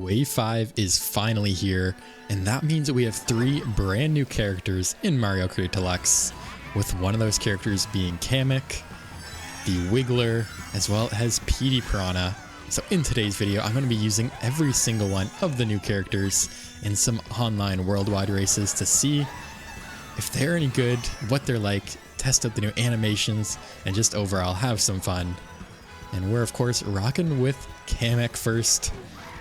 Wave 5 is finally here, and that means that we have 3 brand new characters in Mario Kart Deluxe, with one of those characters being Kamek, the Wiggler, as well as Petey Piranha. So in today's video, I'm going to be using every single one of the new characters in some online worldwide races to see if they're any good, what they're like, test out the new animations, and just overall have some fun. And we're of course rocking with Kamek first.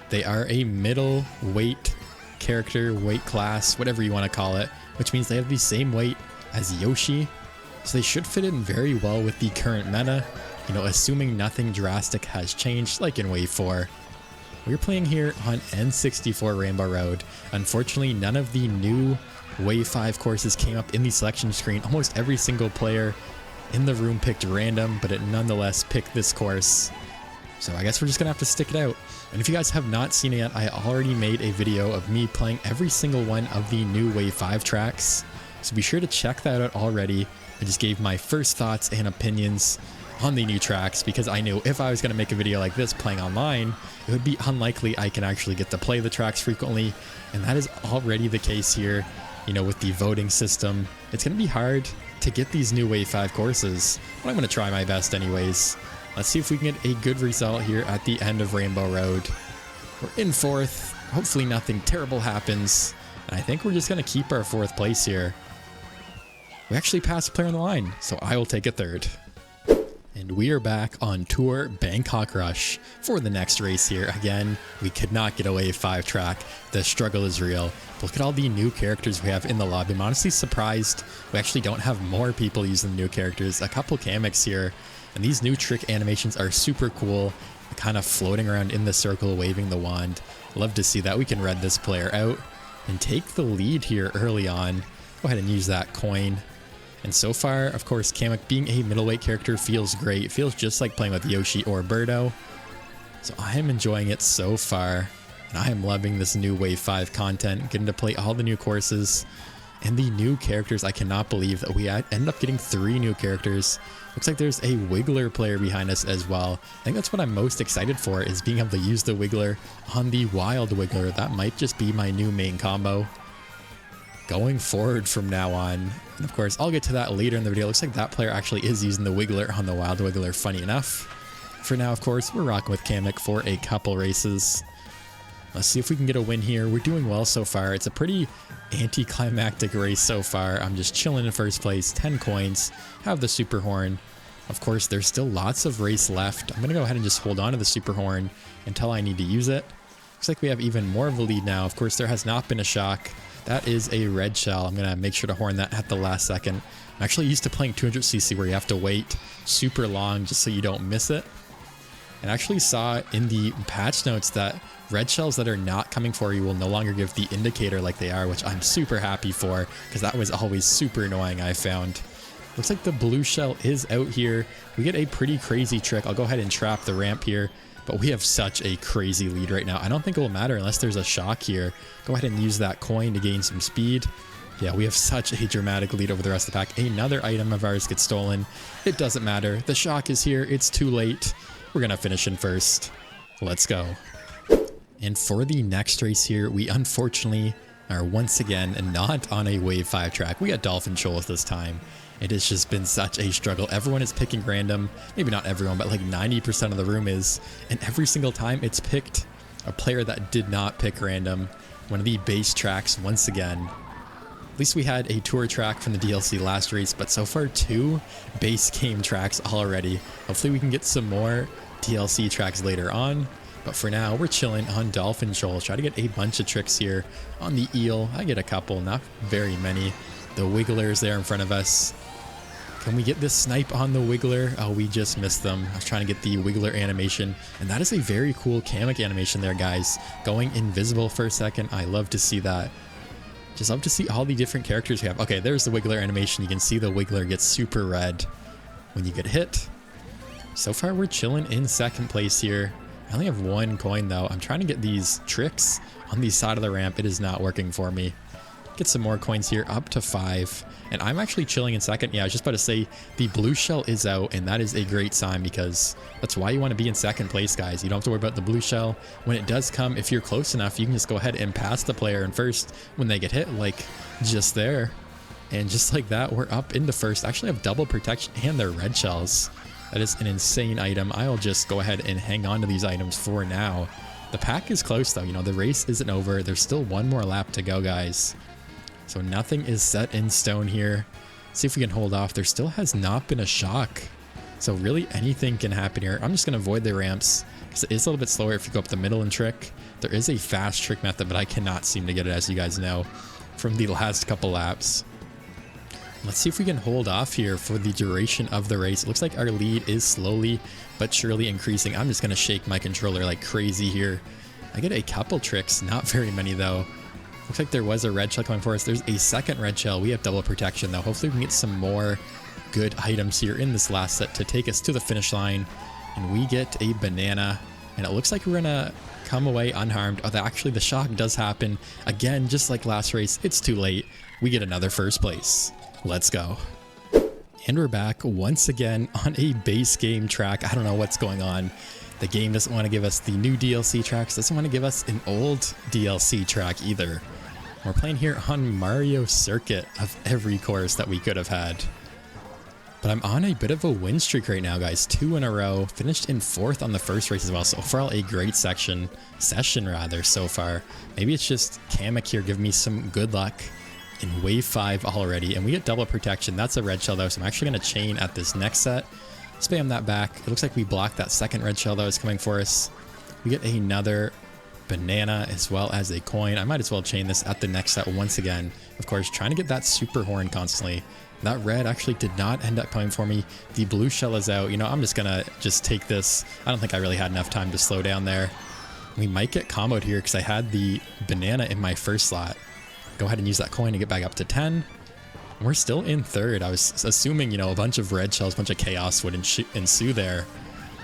They are a middleweight character, weight class, whatever you want to call it, which means they have the same weight as Yoshi. So they should fit in very well with the current meta, you know, assuming nothing drastic has changed like in Wave 4. We're playing here on N64 Rainbow Road. Unfortunately, none of the new Wave 5 courses came up in the selection screen. Almost every single player in the room picked random, but it nonetheless picked this course. So I guess we're just gonna have to stick it out. And if you guys have not seen it yet, I already made a video of me playing every single one of the new Wave 5 tracks. So be sure to check that out already. I just gave my first thoughts and opinions on the new tracks because I knew if I was gonna make a video like this playing online, it would be unlikely I can actually get to play the tracks frequently. And that is already the case here, you know, with the voting system. It's gonna be hard to get these new Wave 5 courses, but I'm gonna try my best anyways. Let's see if we can get a good result here at the end of Rainbow Road. We're in 4th. Hopefully nothing terrible happens. And I think we're just going to keep our 4th place here. We actually passed a player on the line, so I will take a 3rd. And we are back on Tour Bangkok Rush for the next race here. Again, we could not get a Wave 5 track. The struggle is real. Look at all the new characters we have in the lobby. I'm honestly surprised we actually don't have more people using the new characters. A couple Kameks here. And these new trick animations are super cool, kind of floating around in the circle, waving the wand. Love to see that. We can red this player out and take the lead here early on. Go ahead and use that coin. And so far, of course, Kamek being a middleweight character feels great. It feels just like playing with Yoshi or Birdo. So I am enjoying it so far. And I am loving this new Wave 5 content, getting to play all the new courses. And the new characters, I cannot believe that we ended up getting 3 new characters. Looks like there's a Wiggler player behind us as well. I think that's what I'm most excited for, is being able to use the Wiggler on the Wild Wiggler. That might just be my new main combo going forward from now on. And of course, I'll get to that later in the video. Looks like that player actually is using the Wiggler on the Wild Wiggler, funny enough. For now, of course, we're rocking with Kamek for a couple races. Let's see if we can get a win here. We're doing well so far. It's a pretty anticlimactic race so far. I'm just chilling in first place, 10 coins, have the super horn. Of course, there's still lots of race left. I'm gonna go ahead and just hold on to the super horn until I need to use it. Looks like we have even more of a lead now. Of course, there has not been a shock. That is a red shell. I'm gonna make sure to horn that at the last second. I'm actually used to playing 200cc where you have to wait super long just so you don't miss it. And I actually saw in the patch notes that red shells that are not coming for you will no longer give the indicator like they are, which I'm super happy for because that was always super annoying, I found. Looks like the blue shell is out here. We get a pretty crazy trick. I'll go ahead and trap the ramp here, but we have such a crazy lead right now. I don't think it will matter unless there's a shock here. Go ahead and use that coin to gain some speed. Yeah, we have such a dramatic lead over the rest of the pack. Another item of ours gets stolen. It doesn't matter. The shock is here. It's too late. We're gonna finish in first. Let's go. And for the next race here, we unfortunately are once again not on a Wave 5 track. We got Dolphin Show this time. It has just been such a struggle. Everyone is picking random. Maybe not everyone, but like 90% of the room is. And every single time it's picked a player that did not pick random. One of the base tracks once again. At least we had a tour track from the DLC last race, but so far 2 base game tracks already. Hopefully we can get some more DLC tracks later on. But for now, we're chilling on Dolphin Shoal. Try to get a bunch of tricks here on the eel. I get a couple, not very many. The Wiggler's there in front of us. Can we get this snipe on the Wiggler? Oh, we just missed them. I was trying to get the Wiggler animation. And that is a very cool Kamek animation there, guys. Going invisible for a second. I love to see that. Just love to see all the different characters we have. Okay, there's the Wiggler animation. You can see the Wiggler gets super red when you get hit. So far, we're chilling in 2nd place here. I only have 1 coin, though. I'm trying to get these tricks on the side of the ramp. It is not working for me. Get some more coins here, up to 5. And I'm actually chilling in second. Yeah, I was just about to say the blue shell is out, and that is a great sign because that's why you want to be in second place, guys. You don't have to worry about the blue shell. When it does come, if you're close enough, you can just go ahead and pass the player in first when they get hit, like just there. And just like that, we're up into first. Actually have double protection and their red shells. That is an insane item. I'll just go ahead and hang on to these items for now. The pack is close though. You know, the race isn't over. There's still one more lap to go, guys. So nothing is set in stone here. See if we can hold off. There still has not been a shock. So really anything can happen here. I'm just going to avoid the ramps because it is a little bit slower if you go up the middle and trick. There is a fast trick method, but I cannot seem to get it, as you guys know, from the last couple laps. Let's see if we can hold off here for the duration of the race. It looks like our lead is slowly but surely increasing. I'm just going to shake my controller like crazy here. I get a couple tricks, not very many though. Looks like there was a red shell coming for us. There's a second red shell. We have double protection though. Hopefully we can get some more good items here in this last set to take us to the finish line. And we get a banana. And it looks like we're gonna come away unharmed. Oh, actually the shock does happen. Again, just like last race, it's too late. We get another first place. Let's go. And we're back once again on a base game track. I don't know what's going on. The game doesn't want to give us the new DLC tracks, doesn't want to give us an old DLC track either. We're playing here on Mario Circuit of every course that we could have had. But I'm on a bit of a win streak right now, guys. 2 in a row. Finished in 4th on the first race as well. So overall, a great session so far. Maybe it's just Kamek here giving me some good luck in wave 5 already. And we get double protection. That's a red shell though, so I'm actually going to chain at this next set. Spam that back. It looks like we blocked that second red shell that was coming for us. We get another banana as well as a coin. I might as well chain this at the next set once again. Of course, trying to get that super horn constantly. That red actually did not end up coming for me. The blue shell is out. You know, I'm just gonna take this. I don't think I really had enough time to slow down there. We might get comboed here because I had the banana in my first slot. Go ahead and use that coin to get back up to 10. We're still in 3rd. I was assuming, you know, a bunch of red shells, a bunch of chaos would ensue there.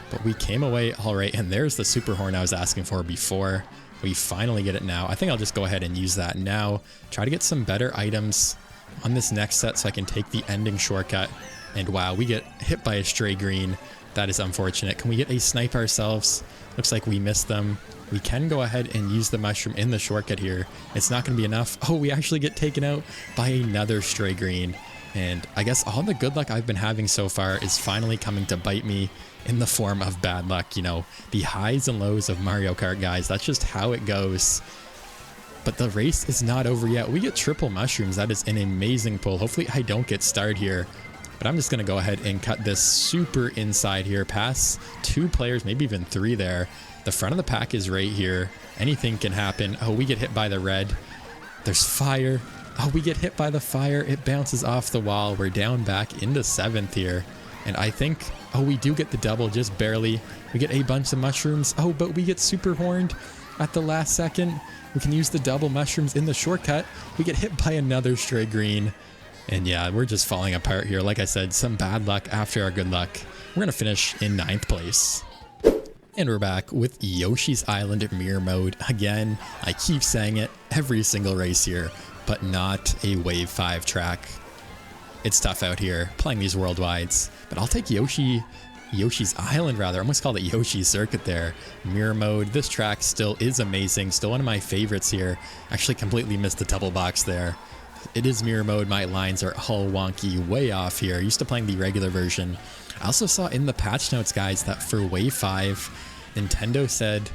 But we came away all right, and there's the super horn I was asking for before. We finally get it now. I think I'll just go ahead and use that now. Try to get some better items on this next set so I can take the ending shortcut. And wow, we get hit by a stray green. That is unfortunate. Can we get a snipe ourselves? Looks like we missed them. We can go ahead and use the mushroom in the shortcut here. It's not going to be enough. Oh, we actually get taken out by another stray green. And I guess all the good luck I've been having so far is finally coming to bite me in the form of bad luck. You know, the highs and lows of Mario Kart, guys. That's just how it goes. But the race is not over yet. We get triple mushrooms. That is an amazing pull. Hopefully I don't get starred here. But I'm just going to go ahead and cut this super inside here. Pass 2 players, maybe even 3 there. The front of the pack is right here. Anything can happen. Oh, we get hit by the red. There's fire. Oh, we get hit by the fire. It bounces off the wall. We're down back into 7th here. And I think, oh, we do get the double, just barely. We get a bunch of mushrooms. Oh, but we get super horned at the last second. We can use the double mushrooms in the shortcut. We get hit by another stray green. And yeah, we're just falling apart here. Like I said, some bad luck after our good luck. We're going to finish in 9th place. And we're back with Yoshi's Island mirror mode. Again, I keep saying it every single race here, but not a wave 5 track. It's tough out here playing these worldwides, but I'll take Yoshi's Island rather. I almost called it Yoshi's Circuit there. Mirror mode. This track still is amazing. Still one of my favorites here. Actually completely missed the double box there. It is mirror mode. My lines are all wonky, way off here. Used to playing the regular version. I also saw in the patch notes, guys, that for wave 5, Nintendo said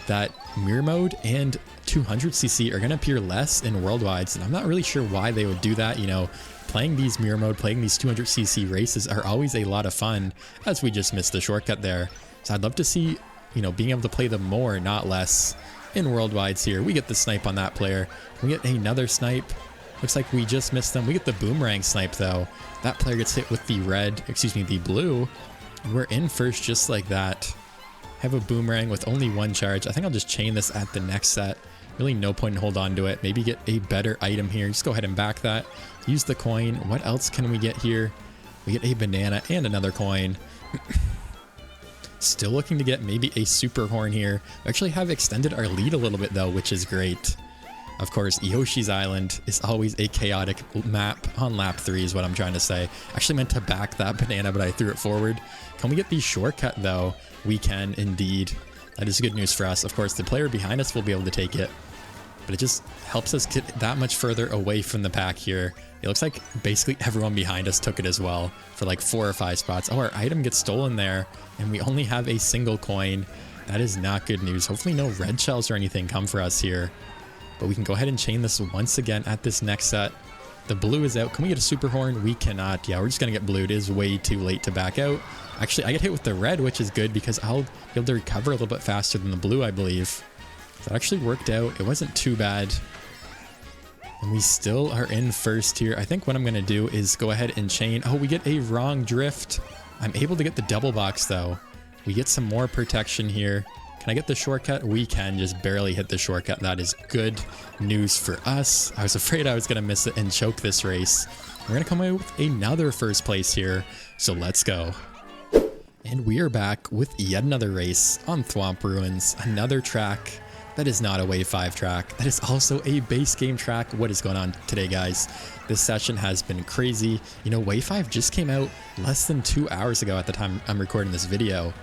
that mirror mode and 200cc are going to appear less in worldwides, and I'm not really sure why they would do that. You know, playing these mirror mode, playing these 200cc races are always a lot of fun, as we just missed the shortcut there. So I'd love to see, you know, being able to play them more, not less, in worldwides here. We get the snipe on that player. We get another snipe. Looks like we just missed them. We get the boomerang snipe though. That player gets hit with the the blue. And we're in first just like that. Have a boomerang with only 1 charge. I think I'll just chain this at the next set. Really no point in hold on to it. Maybe get a better item here. Just go ahead and back that. Use the coin. What else can we get here? We get a banana and another coin. Still looking to get maybe a super horn here. We actually have extended our lead a little bit though, which is great. Of course, Yoshi's Island is always a chaotic map on lap 3 is what I'm trying to say. Actually meant to back that banana, but I threw it forward. Can we get the shortcut though? We can indeed. That is good news for us. Of course, the player behind us will be able to take it, but it just helps us get that much further away from the pack here. It looks like basically everyone behind us took it as well for like 4 or 5 spots. Oh, our item gets stolen there, and we only have a single coin. That is not good news. Hopefully no red shells or anything come for us here. But we can go ahead and chain this once again at this next set. The blue is out. Can we get a super horn? We cannot. Yeah, we're just going to get blued. It is way too late to back out. Actually, I get hit with the red, which is good because I'll be able to recover a little bit faster than the blue, I believe. That actually worked out. It wasn't too bad. And we still are in first here. I think what I'm going to do is go ahead and chain. Oh, we get a wrong drift. I'm able to get the double box, though. We get some more protection here. Can I get the shortcut? We can just barely hit the shortcut. That is good news for us. I was afraid I was going to miss it and choke this race. We're going to come away with another first place here. So let's go. And we are back with yet another race on Thwomp Ruins. Another track that is not a Wave 5 track. That is also a base game track. What is going on today, guys? This session has been crazy. You know, Wave 5 just came out less than 2 hours ago at the time I'm recording this video,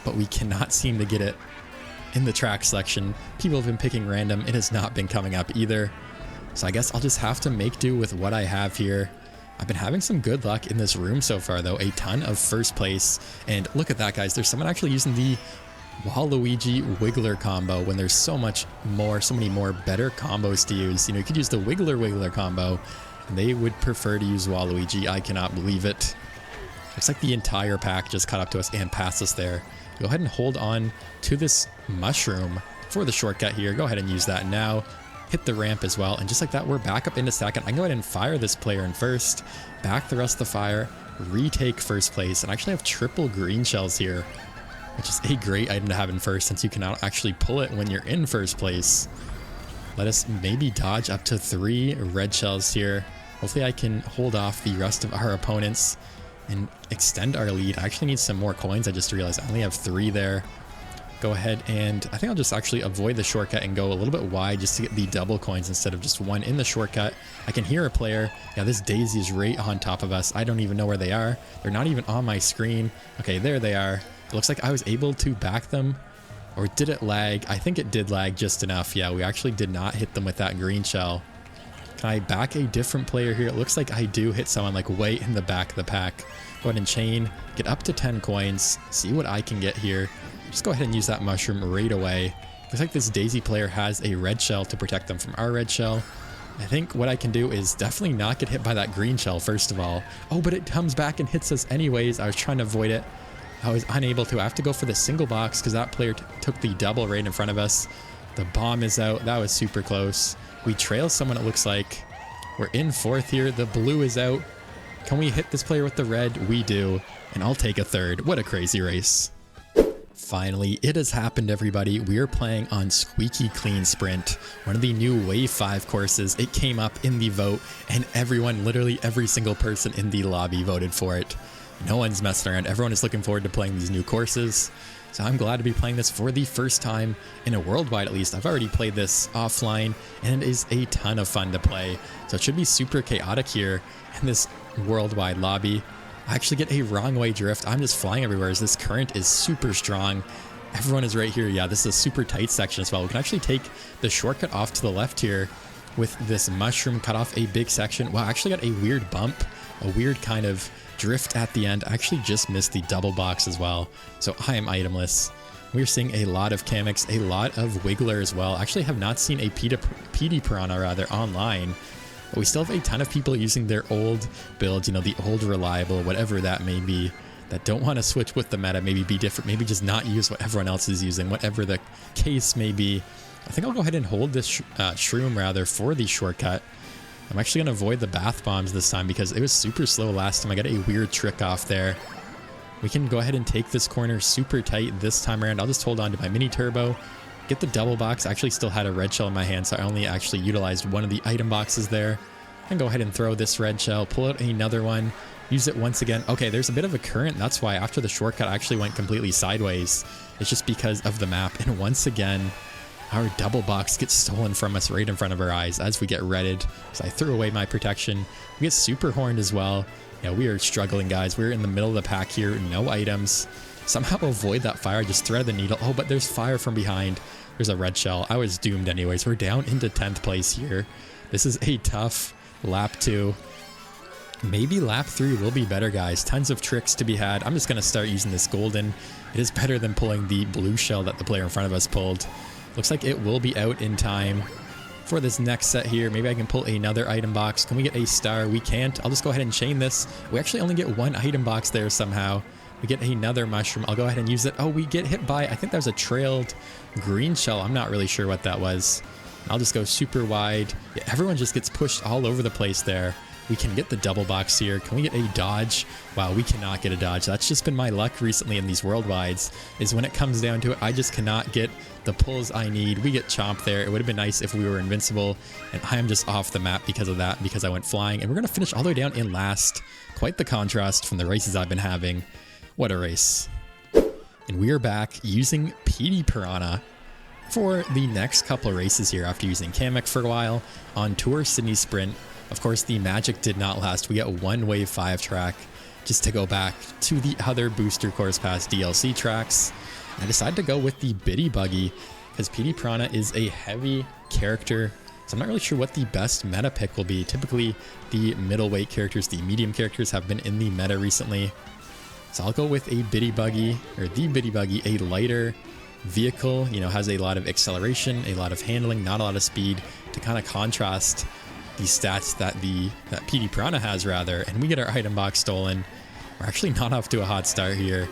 but we cannot seem to get it in the track selection. People have been picking random. It has not been coming up either. So I guess I'll just have to make do with what I have here. I've been having some good luck in this room so far, though. A ton of first place. And look at that, guys. There's someone actually using the Waluigi Wiggler combo when there's so many more better combos to use. You know, you could use the Wiggler combo, and they would prefer to use Waluigi. I cannot believe it. Looks like the entire pack just caught up to us and passed us there. Go ahead and hold on to this mushroom for the shortcut here. Go ahead and use that now. Hit the ramp as well. And just like that, we're back up into second. I can go ahead and fire this player in first, back the rest of the fire, retake first place, and I actually have triple green shells here, which is a great item to have in first since you cannot actually pull it when you're in first place. Let us maybe dodge up to 3 red shells here. Hopefully I can hold off the rest of our opponents and extend our lead. I actually need some more coins. I just realized I only have 3 there. Go ahead and I think I'll just actually avoid the shortcut and go a little bit wide just to get the double coins instead of just 1 in the shortcut. I can hear a player. Yeah, this Daisy is right on top of us. I don't even know where they are. They're not even on my screen. Okay, there they are. It looks like I was able to back them. Or did it lag? I think it did lag just enough. Yeah, we actually did not hit them with that green shell. Can I back a different player here? It looks like I do hit someone like way in the back of the pack. Go ahead and chain, get up to 10 coins, see what I can get here. Just go ahead and use that mushroom right away. Looks like this Daisy player has a red shell to protect them from our red shell. I think what I can do is definitely not get hit by that green shell, first of all. Oh, but it comes back and hits us anyways. I was trying to avoid it. I was unable to. I have to go for the single box because that player took the double right in front of us. The bomb is out. That was super close. We trail someone, it looks like. We're in fourth here. The blue is out. Can we hit this player with the red? We do. And I'll take a third. What a crazy race. Finally, it has happened, everybody. We are playing on Squeaky Clean Sprint, one of the new Wave 5 courses. It came up in the vote, and everyone, literally every single person in the lobby voted for it. No one's messing around. Everyone is looking forward to playing these new courses. So I'm glad to be playing this for the first time in a worldwide, at least. I've already played this offline, and it is a ton of fun to play. So it should be super chaotic here in this worldwide lobby. I actually get a wrong way drift. I'm just flying everywhere as this current is super strong. Everyone is right here. Yeah, this is a super tight section as well. We can actually take the shortcut off to the left here with this mushroom, cut off a big section. Wow, I actually got a weird bump, a weird kind of drift at the end. I actually just missed the double box as well. So I am itemless. We're seeing a lot of Kameks, a lot of Wiggler as well. I actually have not seen a PD Piranha rather online. But we still have a ton of people using their old builds, you know, the old reliable, whatever that may be, that don't want to switch with the meta, maybe be different, maybe just not use what everyone else is using, whatever the case may be. I think I'll go ahead and hold this shroom rather for the shortcut. I'm actually going to avoid the bath bombs this time because it was super slow last time. I got a weird trick off there. We can go ahead and take this corner super tight this time around. I'll just hold on to my mini turbo. Get the double box. I actually still had a red shell in my hand, so I only actually utilized one of the item boxes there. And go ahead and throw this red shell, pull out another one, use it once again. Okay, there's a bit of a current. That's why after the shortcut I actually went completely sideways. It's just because of the map. And once again, our double box gets stolen from us right in front of our eyes as we get redded. So I threw away my protection. We get super horned as well. Yeah, we are struggling, guys. We're in the middle of the pack here. No items. Somehow avoid that fire. Just thread the needle. Oh, but there's fire from behind. There's a red shell. I was doomed anyways. We're down into 10th place here. This is a tough lap 2. Maybe lap 3 will be better, guys. Tons of tricks to be had. I'm just going to start using this golden. It is better than pulling the blue shell that the player in front of us pulled. Looks like it will be out in time for this next set here. Maybe I can pull another item box. Can we get a star? We can't. I'll just go ahead and chain this. We actually only get one item box there somehow. We get another mushroom. I'll go ahead and use it. Oh, we get hit by, I think that was a trailed green shell. I'm not really sure what that was. I'll just go super wide. Yeah, everyone just gets pushed all over the place there. We can get the double box here. Can we get a dodge? Wow, we cannot get a dodge. That's just been my luck recently in these worldwides, is when it comes down to it, I just cannot get the pulls I need. We get chomped there. It would have been nice if we were invincible, and I am just off the map because of that, because I went flying. And we're going to finish all the way down in last. Quite the contrast from the races I've been having. What a race. And we are back using PD Piranha for the next couple races here after using Kamek for a while on Tour Sydney Sprint. Of course, the magic did not last. We got one Wave 5 track just to go back to the other Booster Course Pass DLC tracks. I decided to go with the Biddy Buggy because PD Piranha is a heavy character. So I'm not really sure what the best meta pick will be. Typically, the middleweight characters, the medium characters have been in the meta recently. So I'll go with a Biddy Buggy, or the Biddy Buggy, a lighter vehicle, you know, has a lot of acceleration, a lot of handling, not a lot of speed, to kind of contrast the stats that PD Piranha has, rather. And we get our item box stolen. We're actually not off to a hot start here.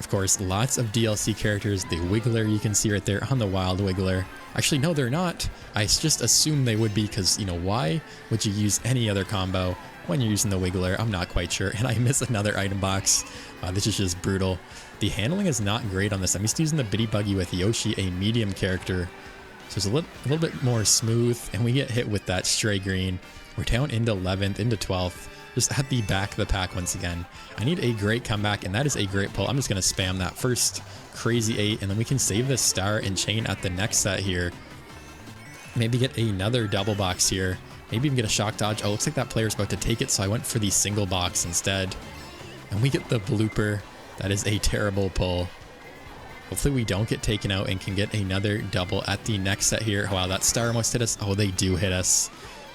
Of course, lots of DLC characters. The Wiggler you can see right there on the Wild Wiggler. Actually, no, they're not. I just assumed they would be because, you know, why would you use any other combo when you're using the Wiggler? I'm not quite sure. And I miss another item box. This is just brutal. The handling is not great on this. I'm used to using the Biddy Buggy with Yoshi, a medium character. So it's a little bit more smooth, and we get hit with that stray green. We're down into 11th, into 12th, just at the back of the pack once again. I need a great comeback, and that is a great pull. I'm just going to spam that first crazy 8, and then we can save this star and chain at the next set here. Maybe get another double box here. Maybe even get a shock dodge. Oh, looks like that player's about to take it, so I went for the single box instead. And we get the blooper. That is a terrible pull. Hopefully we don't get taken out and can get another double at the next set here. Wow, that star almost hit us. Oh, they do hit us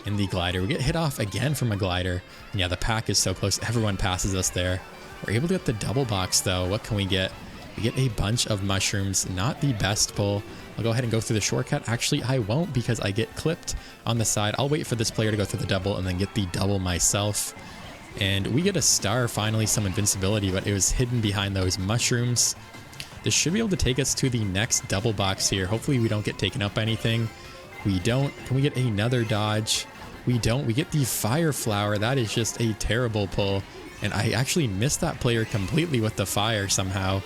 in the glider. We get hit off again from a glider. And yeah, the pack is so close. Everyone passes us there. We're able to get the double box, though. What can we get? We get a bunch of mushrooms. Not the best pull. I'll go ahead and go through the shortcut. Actually, I won't because I get clipped on the side. I'll wait for this player to go through the double and then get the double myself. And we get a star, finally, some invincibility, but it was hidden behind those mushrooms. This should be able to take us to the next double box here. Hopefully we don't get taken up by anything. We don't. Can we get another dodge? We don't. We get the fire flower. That is just a terrible pull. And I actually missed that player completely with the fire somehow.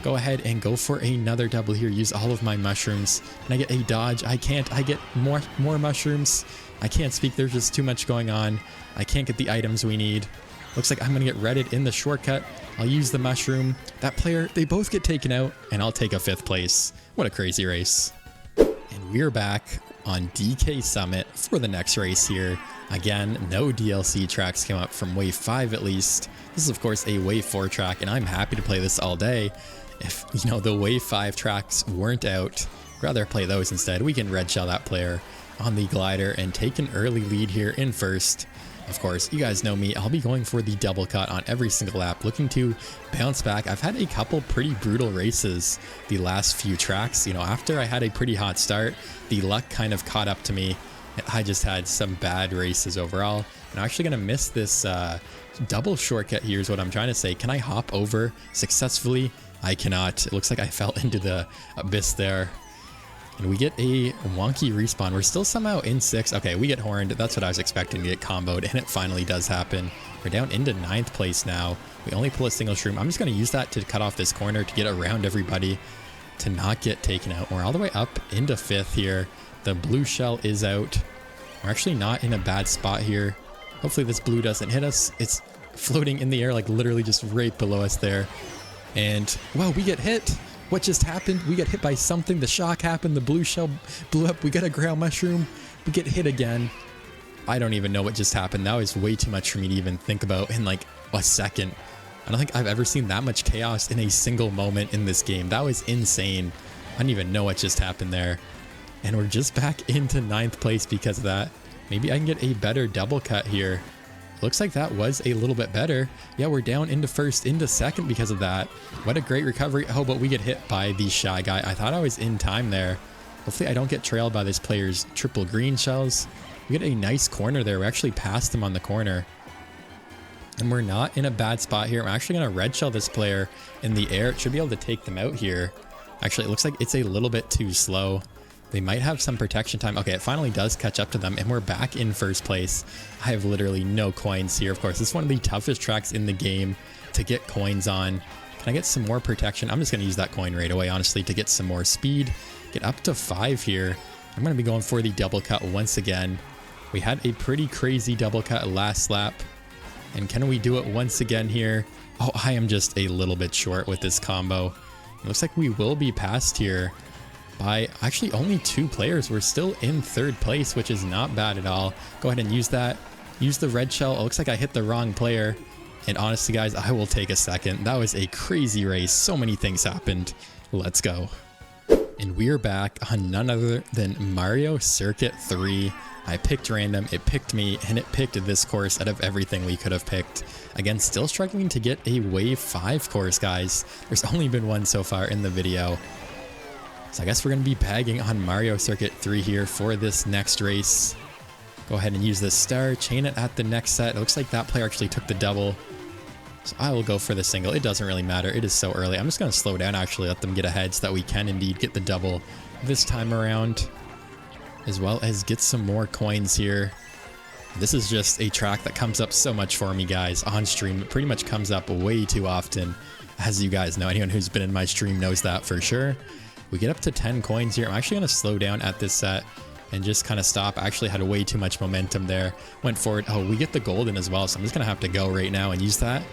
Go ahead and go for another double here. Use all of my mushrooms. Can I get a dodge? I can't. I get more mushrooms. I can't speak. There's just too much going on. I can't get the items we need. Looks like I'm going to get redded in the shortcut. I'll use the mushroom. That player, they both get taken out, and I'll take a 5th place. What a crazy race. And we're back on DK Summit for the next race here. Again, no DLC tracks came up from Wave 5 at least. This is, of course, a Wave 4 track, and I'm happy to play this all day. If, you know, the Wave 5 tracks weren't out, I'd rather play those instead. We can red shell that player on the glider and take an early lead here in first. Of course, you guys know me. I'll be going for the double cut on every single lap, looking to bounce back. I've had a couple pretty brutal races the last few tracks. You know, after I had a pretty hot start, the luck kind of caught up to me. I just had some bad races overall. And I'm actually going to miss this double shortcut here is what I'm trying to say. Can I hop over successfully? I cannot. It looks like I fell into the abyss there. And we get a wonky respawn. We're still somehow in 6th. Okay, we get horned. That's what I was expecting to get comboed, and it finally does happen. We're down into 9th place now. We only pull a single shroom. I'm just going to use that to cut off this corner to get around everybody to not get taken out. We're all the way up into 5th here. The blue shell is out. We're actually not in a bad spot here. Hopefully this blue doesn't hit us. It's floating in the air, like literally just right below us there. And, wow, we get hit. What just happened? We got hit by something. The shock happened. The blue shell blew up. We got a ground mushroom. We get hit again. I don't even know what just happened. That was way too much for me to even think about in like a second. I don't think I've ever seen that much chaos in a single moment in this game. That was insane. I don't even know what just happened there. And we're just back into 9th place because of that. Maybe I can get a better double cut here. Looks like that was a little bit better. Yeah, we're down into 1st, into 2nd because of that. What a great recovery. Oh, but we get hit by the Shy Guy. I thought I was in time there. Hopefully I don't get trailed by this player's triple green shells. We get a nice corner there. We actually passed him on the corner. And we're not in a bad spot here. I'm actually going to red shell this player in the air. It should be able to take them out here. Actually, it looks like it's a little bit too slow. They might have some protection time. Okay, it finally does catch up to them, and we're back in 1st place. I have literally no coins here. Of course, this is one of the toughest tracks in the game to get coins on. Can I get some more protection? I'm just going to use that coin right away, honestly, to get some more speed. Get up to 5 here. I'm going to be going for the double cut once again. We had a pretty crazy double cut last lap. And can we do it once again here? Oh, I am just a little bit short with this combo. It looks like we will be passed here by actually only 2 players. We're still in 3rd place, which is not bad at all. Go ahead and use that. Use the red shell. It looks like I hit the wrong player. And honestly, guys, I will take a second. That was a crazy race. So many things happened. Let's go. And we're back on none other than Mario Circuit 3. I picked random, it picked me, and it picked this course out of everything we could have picked. Again, still struggling to get a Wave 5 course, guys. There's only been one so far in the video. So I guess we're going to be bagging on Mario Circuit 3 here for this next race. Go ahead and use this star, chain it at the next set. It looks like that player actually took the double. So I will go for the single. It doesn't really matter. It is so early. I'm just going to slow down, actually, let them get ahead so that we can indeed get the double this time around, as well as get some more coins here. This is just a track that comes up so much for me, guys, on stream. It pretty much comes up way too often, as you guys know. Anyone who's been in my stream knows that for sure. We get up to 10 coins here. I'm actually going to slow down at this set and just kind of stop. I actually had way too much momentum there. Went forward. Oh, we get the golden as well, so I'm just going to have to go right now and use that.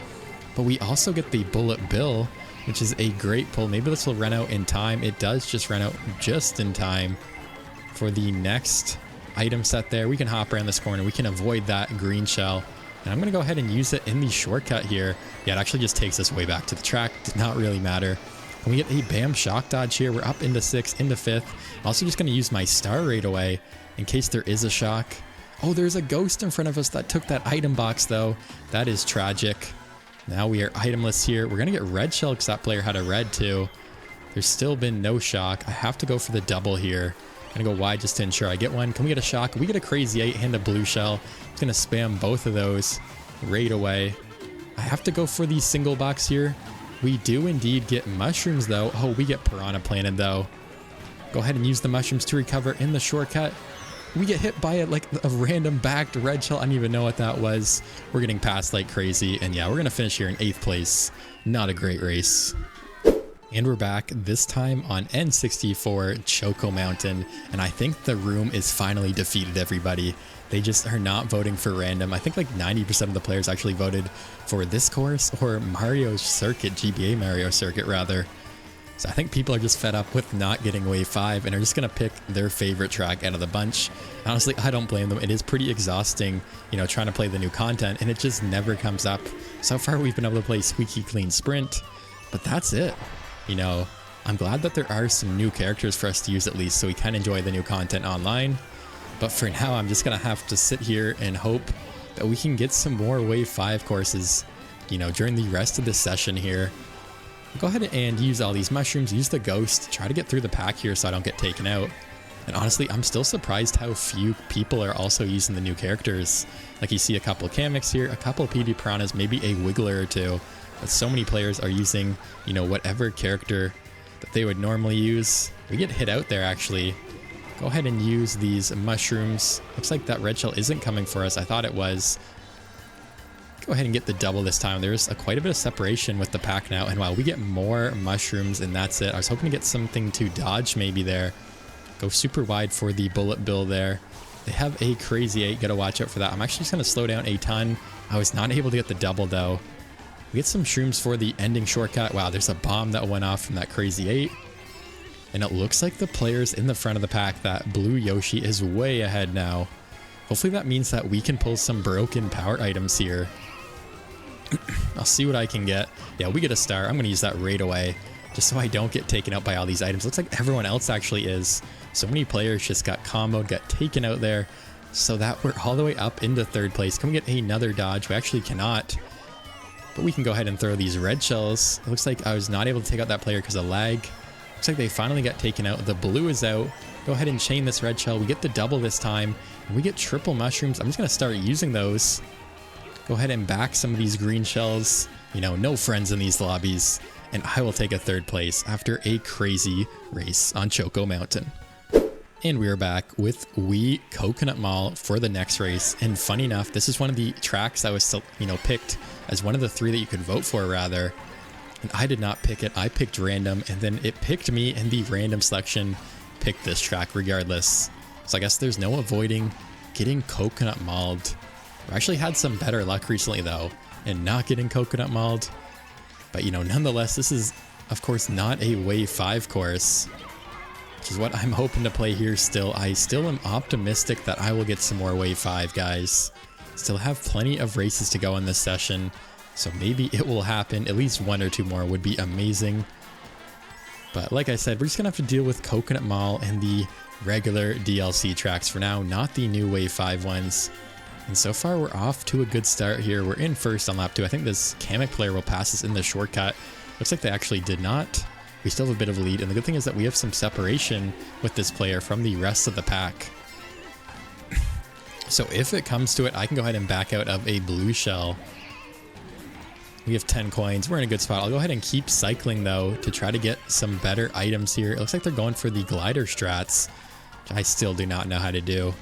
But we also get the bullet bill, which is a great pull. Maybe this will run out in time. It does just run out just in time for the next item set there. We can hop around this corner. We can avoid that green shell. And I'm going to go ahead and use it in the shortcut here. Yeah, it actually just takes us way back to the track. Did not really matter. And we get a bam shock dodge here. We're up into 6th, into 5th. Also just going to use my star right away in case there is a shock. Oh, there's a ghost in front of us that took that item box, though. That is tragic. Now we are itemless here. We're going to get red shell because that player had a red too. There's still been no shock. I have to go for the double here. I'm going to go wide just to ensure I get one. Can we get a shock? We get a crazy 8 and a blue shell. I'm going to spam both of those right away. I have to go for the single box here. We do indeed get mushrooms though. Oh, we get piranha planted though. Go ahead and use the mushrooms to recover in the shortcut. We get hit by it like a random backed red shell. I don't even know what that was. We're getting passed like crazy. And yeah, we're going to finish here in 8th place. Not a great race. And we're back, this time on N64 Choco Mountain. And I think the room is finally defeated, everybody. They just are not voting for random. I think like 90% of the players actually voted for this course or Mario Circuit, GBA Mario Circuit rather. So I think people are just fed up with not getting Wave 5 and are just going to pick their favorite track out of the bunch. Honestly, I don't blame them. It is pretty exhausting, you know, trying to play the new content, and it just never comes up. So far, we've been able to play Squeaky Clean Sprint, but that's it. You know, I'm glad that there are some new characters for us to use at least, so we can enjoy the new content online. But for now, I'm just going to have to sit here and hope that we can get some more Wave 5 courses, you know, during the rest of the session here. Go ahead and use all these mushrooms, use the ghost, try to get through the pack here so I don't get taken out. And honestly, I'm still surprised how few people are also using the new characters. Like you see a couple Kameks here, a couple PD Piranhas, maybe a Wiggler or two. But so many players are using, you know, whatever character that they would normally use. We get hit out there actually. Go ahead and use these mushrooms. Looks like that red shell isn't coming for us. I thought it was. Go ahead and get the double this time. There's quite a bit of separation with the pack now, and wow, we get more mushrooms and that's it. I was hoping to get something to dodge maybe there. Go super wide for the bullet bill there. They have a crazy 8, gotta watch out for that. I'm actually just gonna slow down a ton. I was not able to get the double though. We get some shrooms for the ending shortcut. Wow, there's a bomb that went off from that crazy 8. And it looks like the players in the front of the pack, that blue Yoshi, is way ahead now. Hopefully that means that we can pull some broken power items here. I'll see what I can get. Yeah, we get a star. I'm going to use that right away, just so I don't get taken out by all these items. Looks like everyone else actually is. So many players just got comboed, got taken out there. So that we're all the way up into 3rd place. Can we get another dodge? We actually cannot. But we can go ahead and throw these red shells. It looks like I was not able to take out that player because of lag. Looks like they finally got taken out. The blue is out. Go ahead and chain this red shell. We get the double this time. And we get triple mushrooms. I'm just going to start using those. Go ahead and back some of these green shells. You know, no friends in these lobbies. And I will take a 3rd place after a crazy race on Choco Mountain. And we are back with Wii Coconut Maul for the next race. And funny enough, this is one of the tracks that was, picked as one of the 3 that you could vote for, rather. And I did not pick it. I picked random, and then it picked me, and the random selection picked this track regardless. So I guess there's no avoiding getting coconut mauled. I actually had some better luck recently, though, in not getting coconut mauled. But, nonetheless, this is, of course, not a Wave 5 course, which is what I'm hoping to play here still. I still am optimistic that I will get some more Wave 5, guys. Still have plenty of races to go in this session. So maybe it will happen. At least 1 or 2 more would be amazing. But like I said, we're just going to have to deal with Coconut Maul and the regular DLC tracks for now, not the new Wave 5 ones. And so far, we're off to a good start here. We're in first on lap 2. I think this Kamek player will pass us in the shortcut. Looks like they actually did not. We still have a bit of a lead. And the good thing is that we have some separation with this player from the rest of the pack. So if it comes to it, I can go ahead and back out of a blue shell. We have 10 coins. We're in a good spot. I'll go ahead and keep cycling, though, to try to get some better items here. It looks like they're going for the glider strats, which I still do not know how to do.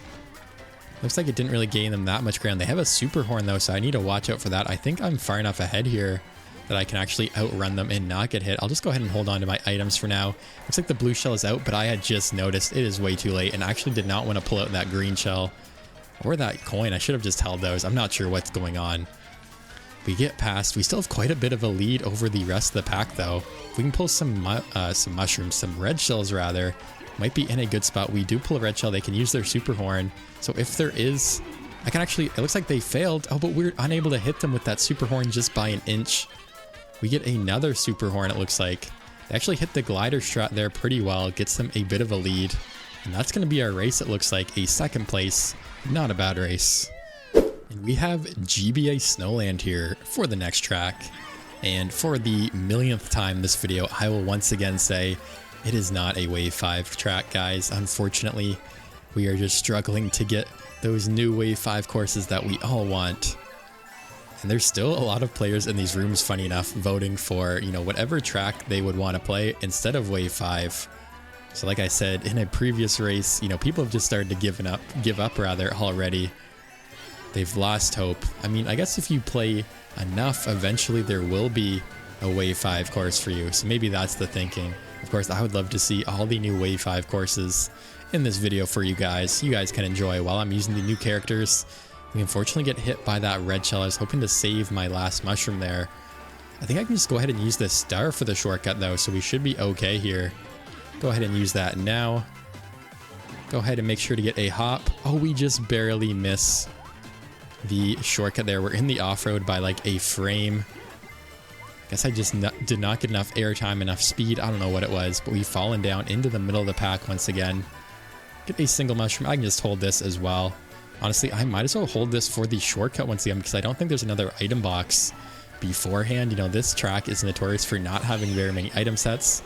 Looks like it didn't really gain them that much ground. They have a super horn, though, so I need to watch out for that. I think I'm far enough ahead here that I can actually outrun them and not get hit. I'll just go ahead and hold on to my items for now. Looks like the blue shell is out, but I had just noticed it is way too late and actually did not want to pull out that green shell or that coin. I should have just held those. I'm not sure what's going on. We get past. We still have quite a bit of a lead over the rest of the pack, though. If we can pull some mushrooms, some red shells rather, might be in a good spot. We do pull a red shell. They can use their super horn. So if there is, I can actually, it looks like they failed. Oh, but we're unable to hit them with that super horn just by an inch. We get another super horn, it looks like. They actually hit the glider strat there pretty well. Gets them a bit of a lead. And that's going to be our race, it looks like. A 2nd place. Not a bad race. And we have GBA Snowland here for the next track. And for the millionth time this video, I will once again say it is not a Wave 5 track, guys. Unfortunately, we are just struggling to get those new Wave 5 courses that we all want. And there's still a lot of players in these rooms, funny enough, voting for, whatever track they would want to play instead of Wave 5. So like I said, in a previous race, people have just started to give up already. They've lost hope. I mean, I guess if you play enough, eventually there will be a Wave 5 course for you. So maybe that's the thinking. Of course, I would love to see all the new Wave 5 courses in this video for you guys. You guys can enjoy while I'm using the new characters. We unfortunately get hit by that red shell. I was hoping to save my last mushroom there. I think I can just go ahead and use this star for the shortcut, though, so we should be okay here. Go ahead and use that now. Go ahead and make sure to get a hop. Oh, we just barely miss the shortcut there. We're in the off-road by like a frame. Guess I just did not get enough airtime, enough speed. I don't know what it was, but we've fallen down into the middle of the pack once again. Get a single mushroom. I can just hold this as well. Honestly, I might as well hold this for the shortcut once again because I don't think there's another item box beforehand. This track is notorious for not having very many item sets.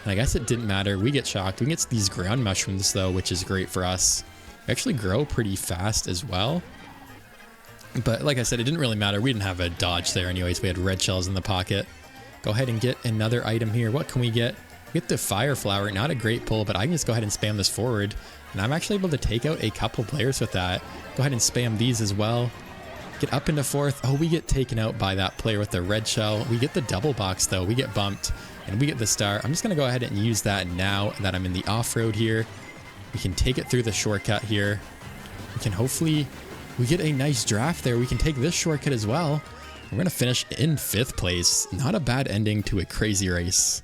And I guess it didn't matter. We get shocked. We get these ground mushrooms, though, which is great for us. We actually grow pretty fast as well. But like I said, it didn't really matter. We didn't have a dodge there anyways. We had red shells in the pocket. Go ahead and get another item here. What can we get? We get the fire flower. Not a great pull, but I can just go ahead and spam this forward. And I'm actually able to take out a couple players with that. Go ahead and spam these as well. Get up into 4th. Oh, we get taken out by that player with the red shell. We get the double box, though. We get bumped. And we get the star. I'm just going to go ahead and use that now that I'm in the off-road here. We can take it through the shortcut here. We can hopefully... We get a nice draft there. We can take this shortcut as well. We're going to finish in 5th place. Not a bad ending to a crazy race.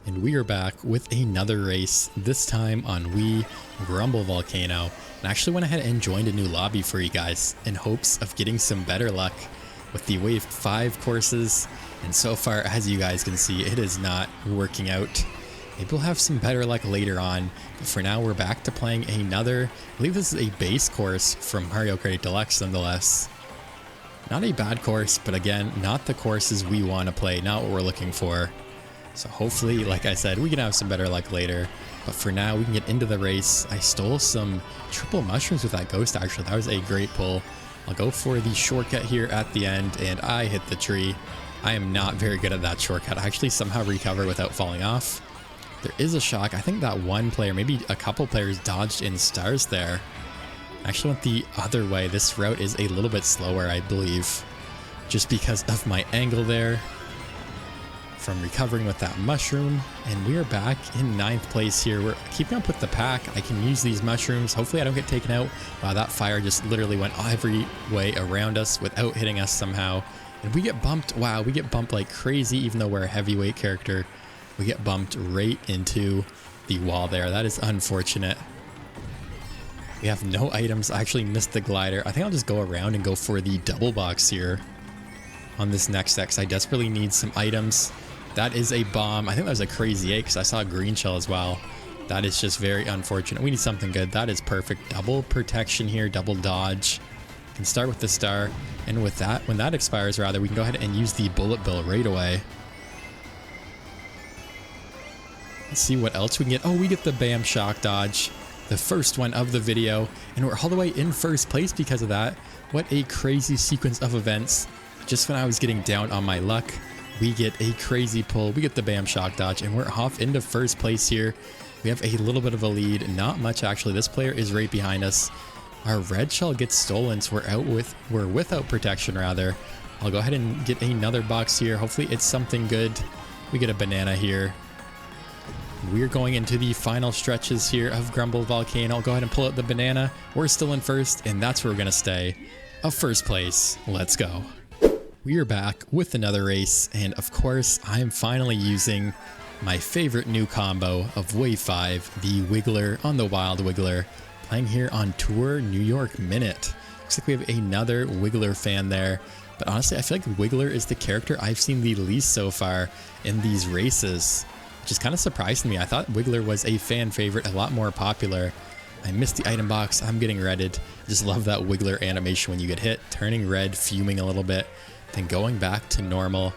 And we are back with another race, this time on Wii Grumble Volcano. And I actually went ahead and joined a new lobby for you guys in hopes of getting some better luck with the Wave 5 courses. And so far, as you guys can see, it is not working out. Maybe we'll have some better luck later on. But for now, we're back to playing another, I believe this is a base course from Mario Kart Deluxe nonetheless. Not a bad course, but again, not the courses we want to play, not what we're looking for. So hopefully, like I said, we can have some better luck later. But for now, we can get into the race. I stole some triple mushrooms with that ghost, actually. That was a great pull. I'll go for the shortcut here at the end, and I hit the tree. I am not very good at that shortcut. I actually somehow recover without falling off. There is a shock. I think that one player, maybe a couple players, dodged in stars there. I actually went the other way. This route is a little bit slower, I believe, just because of my angle there from recovering with that mushroom. And we are back in 9th place here. We're keeping up with the pack. I can use these mushrooms. Hopefully I don't get taken out. Wow, that fire just literally went every way around us without hitting us somehow. And we get bumped. Wow, we get bumped like crazy, even though we're a heavyweight character. We get bumped right into the wall there. That is unfortunate. We have no items. I actually missed the glider. I think I'll just go around and go for the double box here on this next X. I desperately need some items. That is a bomb. I think that was a crazy 8 because I saw a green shell as well. That is just very unfortunate. We need something good. That is perfect. Double protection here, double dodge. Can start with the star. And with that, when that expires rather, we can go ahead and use the bullet bill right away. Let's see what else we can get. Oh, we get the Bam shock dodge. The first one of the video. And we're all the way in 1st place because of that. What a crazy sequence of events. Just when I was getting down on my luck, we get a crazy pull. We get the Bam shock dodge, and we're off into 1st place here. We have a little bit of a lead. Not much, actually. This player is right behind us. Our red shell gets stolen, so we're without protection, rather. I'll go ahead and get another box here. Hopefully it's something good. We get a banana here. We're going into the final stretches here of Grumble Volcano. I'll go ahead and pull out the banana. We're still in 1st, and that's where we're going to stay. A 1st place. Let's go. We are back with another race, and of course, I am finally using my favorite new combo of Wave 5, the Wiggler on the Wild Wiggler, playing here on Tour New York Minute. Looks like we have another Wiggler fan there, but honestly, I feel like Wiggler is the character I've seen the least so far in these races, which is kind of surprising me. I thought Wiggler was a fan favorite, a lot more popular. I missed the item box. I'm getting redded. I just love that Wiggler animation when you get hit, turning red, fuming a little bit, then going back to normal.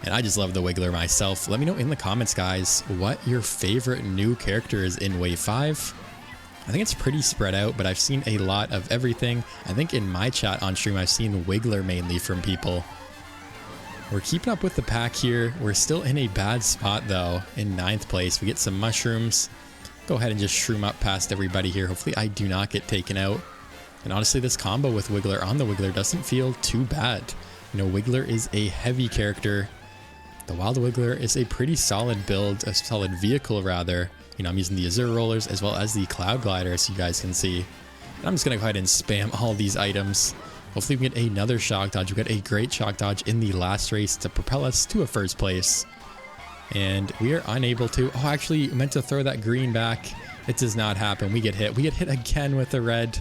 And I just love the Wiggler myself. Let me know in the comments, guys, what your favorite new character is in Wave 5. I think it's pretty spread out, but I've seen a lot of everything. I think in my chat on stream, I've seen Wiggler mainly from people. We're keeping up with the pack here. We're still in a bad spot, though, in 9th place. We get some mushrooms. Go ahead and just shroom up past everybody here. Hopefully I do not get taken out. And honestly, this combo with Wiggler on the Wiggler doesn't feel too bad. You know, Wiggler is a heavy character. The Wild Wiggler is a pretty solid build, a solid vehicle rather. You know, I'm using the Azure Rollers as well as the Cloud Glider, as you guys can see. And I'm just going to go ahead and spam all these items. Hopefully we get another shock dodge. We got a great shock dodge in the last race to propel us to a 1st place. And we are unable to... Oh, actually, meant to throw that green back. It does not happen. We get hit. We get hit again with the red.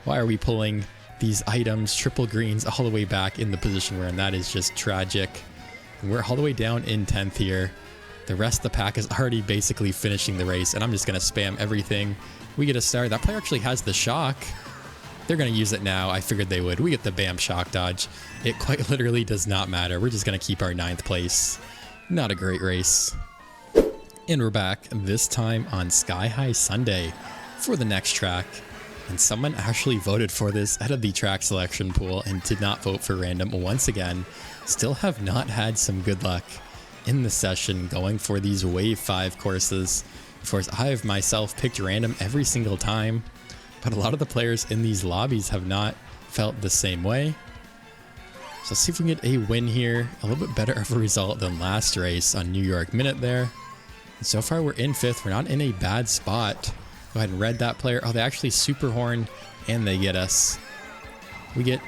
Why are we pulling these items, triple greens, all the way back in the position we're in? That is just tragic. And we're all the way down in 10th here. The rest of the pack is already basically finishing the race, and I'm just going to spam everything. We get a star. That player actually has the shock. They're going to use it now. I figured they would. We get the Bam shock dodge. It quite literally does not matter. We're just going to keep our 9th place. Not a great race. And we're back, this time on Sky High Sunday for the next track. And someone actually voted for this out of the track selection pool and did not vote for random once again. Still have not had some good luck in the session going for these Wave 5 courses. Of course, I have myself picked random every single time, but a lot of the players in these lobbies have not felt the same way. So let's see if we can get a win here. A little bit better of a result than last race on New York Minute there. And so far we're in 5th. We're not in a bad spot. Go ahead and red that player. Oh, they actually super horn and they get us. We get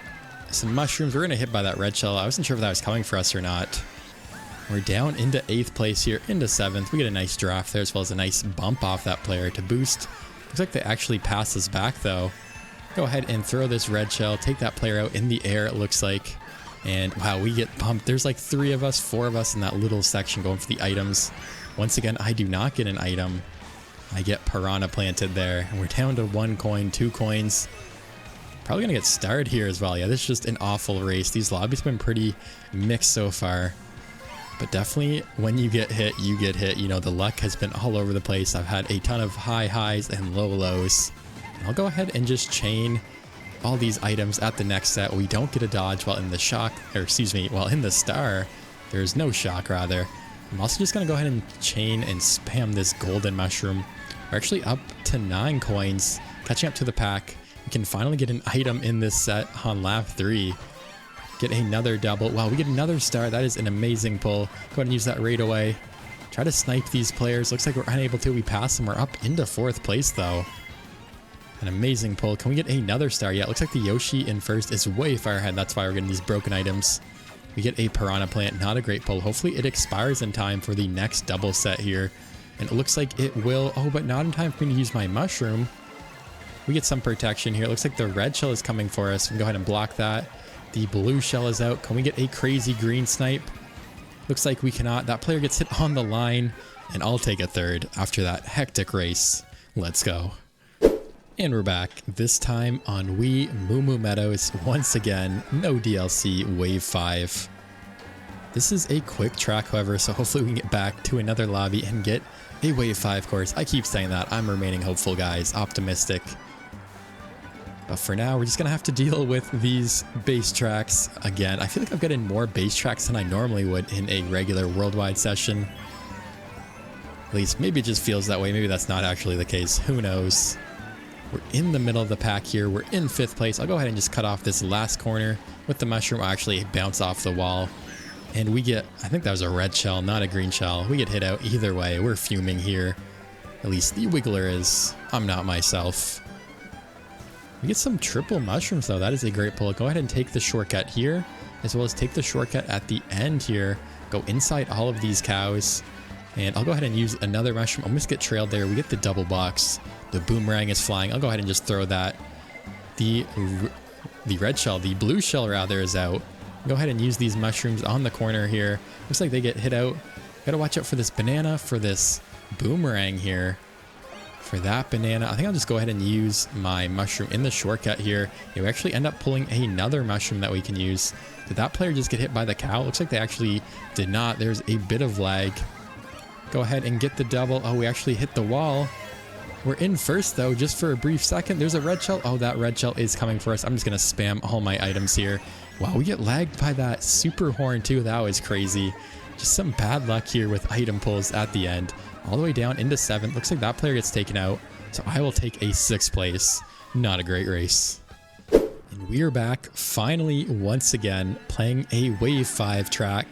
some mushrooms. We're going to hit by that red shell. I wasn't sure if that was coming for us or not. We're down into 8th place here, into 7th. We get a nice draft there as well as a nice bump off that player to boost. Looks like they actually pass us back though. Go ahead and throw this red shell, take that player out in the air, it looks like. And wow, we get bumped. There's like 3 of us, 4 of us in that little section going for the items. Once again, I do not get an item. I get piranha planted there. And we're down to 1 coin, 2 coins. Probably gonna get starred here as well. Yeah, this is just an awful race. These lobbies have been pretty mixed so far. But definitely when you get hit, you get hit. You know, the luck has been all over the place. I've had a ton of high highs and low lows. And I'll go ahead and just chain all these items at the next set. We don't get a dodge while in the shock, or excuse me, while in the star. There's no shock rather. I'm also just gonna go ahead and chain and spam this golden mushroom. We're actually up to 9 coins, catching up to the pack. We can finally get an item in this set on lap 3. Get another double. Wow, we get another star. That is an amazing pull. Go ahead and use that right away. Try to snipe these players. Looks like we're unable to. We pass them. We're up into 4th place though. An amazing pull. Can we get another star? Yeah, it looks like the Yoshi in first is way far ahead. That's why we're getting these broken items. We get a piranha plant. Not a great pull. Hopefully it expires in time for the next double set here. And it looks like it will. Oh, but not in time for me to use my mushroom. We get some protection here. It looks like the red shell is coming for us. We can go ahead and block that. The blue shell is out. Can we get a crazy green snipe? Looks like we cannot. That player gets hit on the line. And I'll take a 3rd after that hectic race. Let's go. And we're back. This time on Wii Mumu Meadows. Once again, no DLC, Wave 5. This is a quick track, however, so hopefully we can get back to another lobby and get a Wave 5 course. I keep saying that. I'm remaining hopeful, guys. Optimistic. But for now, we're just going to have to deal with these base tracks again. I feel like I've gotten more base tracks than I normally would in a regular worldwide session. At least, maybe it just feels that way. Maybe that's not actually the case. Who knows? We're in the middle of the pack here. We're in 5th place. I'll go ahead and just cut off this last corner with the mushroom. I'll actually bounce off the wall. And we get, I think that was a red shell, not a green shell. We get hit out either way. We're fuming here. At least the Wiggler is. I'm not myself. We get some triple mushrooms though. That is a great pull. Go ahead and take the shortcut here, as well as take the shortcut at the end here. Go inside all of these cows. And I'll go ahead and use another mushroom. Almost get trailed there. We get the double box. The boomerang is flying. I'll go ahead and just throw that. The red shell, the blue shell rather, is out. Go ahead and use these mushrooms on the corner here. Looks like they get hit out. Gotta watch out for this banana, for this boomerang here. For that banana, I think I'll just go ahead and use my mushroom in the shortcut here. Yeah, we actually end up pulling another mushroom that we can use. Did that player just get hit by the cow? Looks like they actually did not. There's a bit of lag. Go ahead and get the double. Oh, we actually hit the wall. We're in first though, just for a brief second. There's a red shell. Oh, that red shell is coming for us. I'm just gonna spam all my items here. Wow, we get lagged by that super horn too. That was crazy. Just some bad luck here with item pulls at the end. All the way down into 7th. Looks like that player gets taken out. So I will take a 6th place. Not a great race. And we are back finally once again playing a Wave 5 track.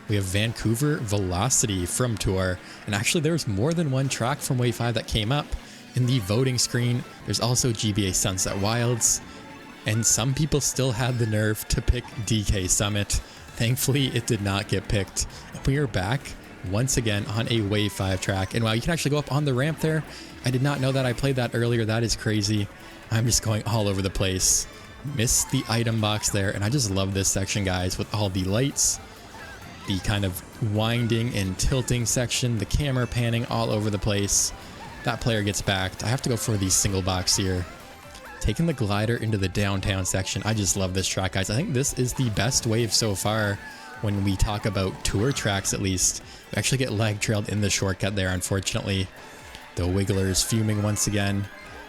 We have Vancouver Velocity from Tour. And actually there's more than one track from Wave 5 that came up in the voting screen. There's also GBA Sunset Wilds. And some people still had the nerve to pick DK Summit. Thankfully, it did not get picked. And we are back once again on a Wave 5 track. And wow, you can actually go up on the ramp there. I did not know that. I played that earlier. That is crazy. I'm just going all over the place. Missed the item box there. And I just love this section, guys, with all the lights, the kind of winding and tilting section, the camera panning all over the place. That player gets backed. I have to go for the single box here. Taking the glider into the downtown section. I just love this track, guys. I think this is the best wave so far when we talk about tour tracks, at least. We actually get lag trailed in the shortcut there, unfortunately. The Wiggler is fuming once again.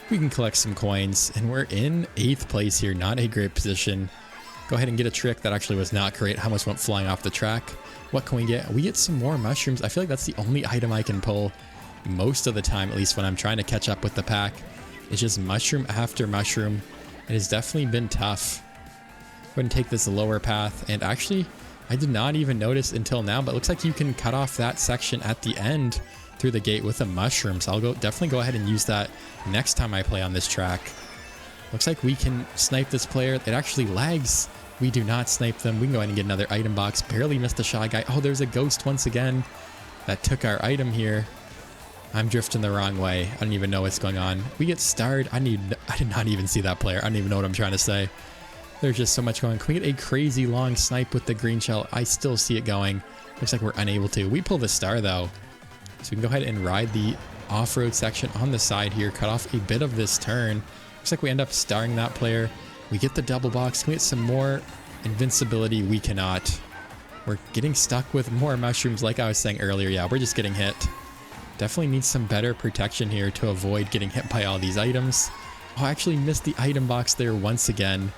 We can collect some coins, and we're in 8th place here. Not a great position. Go ahead and get a trick. That actually was not great. How much went flying off the track? What can we get? We get some more mushrooms. I feel like that's the only item I can pull most of the time, at least when I'm trying to catch up with the pack. It's just mushroom after mushroom. It has definitely been tough. Go ahead and take this lower path. And actually, I did not even notice until now, but it looks like you can cut off that section at the end through the gate with a mushroom. So I'll definitely go ahead and use that next time I play on this track. Looks like we can snipe this player. It actually lags We do not snipe them. We can go ahead and get another item box. Barely missed the Shy Guy. Oh, there's a ghost once again that took our item here. I'm drifting the wrong way. I don't even know what's going on. We get starred. I did not even see that player. I don't even know what I'm trying to say. There's just so much going. Can we get a crazy long snipe with the green shell? I still see it going. Looks like we're unable to. We pull the star though. So we can go ahead and ride the off-road section on the side here. Cut off a bit of this turn. Looks like we end up starring that player. We get the double box. Can we get some more invincibility? We cannot. We're getting stuck with more mushrooms like I was saying earlier. Yeah, we're just getting hit. Definitely need some better protection here to avoid getting hit by all these items. Oh, I actually missed the item box there once again.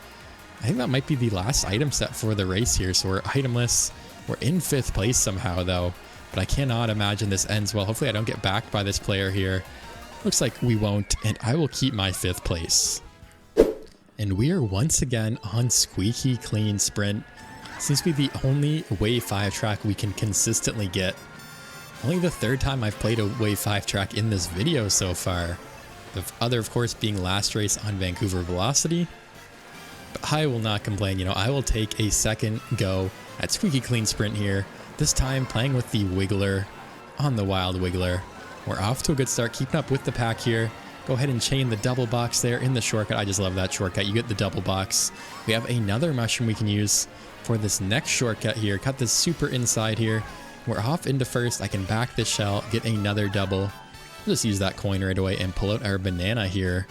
I think that might be the last item set for the race here. So we're itemless. We're in 5th place somehow though. But I cannot imagine this ends well. Hopefully I don't get backed by this player here. Looks like we won't. And I will keep my 5th place. And we are once again on Squeaky Clean Sprint. Seems to be the only Wave 5 track we can consistently get. Only the 3rd time I've played a Wave 5 track in this video so far. The other, of course, being last race on Vancouver Velocity. But I will not complain. You know, I will take a second go at Squeaky Clean Sprint here. This time playing with the Wiggler on the Wild Wiggler. We're off to a good start, keeping up with the pack here. Go ahead and chain the double box there in the shortcut. I just love that shortcut. You get the double box. We have another mushroom we can use for this next shortcut here. Cut this super inside here. We're off into 1st. I can back this shell, get another double. We'll just use that coin right away and pull out our banana here.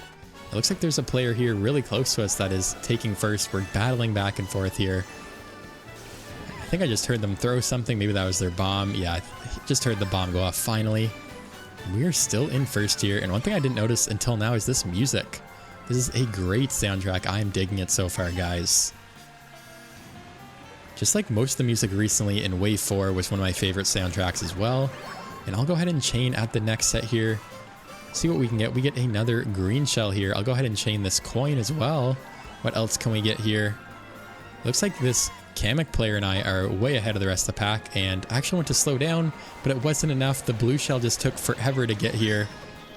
It looks like there's a player here really close to us that is taking 1st. We're battling back and forth here. I think I just heard them throw something. Maybe that was their bomb. Yeah, I just heard the bomb go off finally. We are still in 1st here, and one thing I didn't notice until now is this music. This is a great soundtrack. I am digging it so far, guys. Just like most of the music recently in Wave 4 was one of my favorite soundtracks as well. And I'll go ahead and chain at the next set here. See what we can get. We get another green shell here. I'll go ahead and chain this coin as well. What else can we get here? Looks like this Kamek player and I are way ahead of the rest of the pack, and I actually went to slow down, but it wasn't enough. The blue shell just took forever to get here,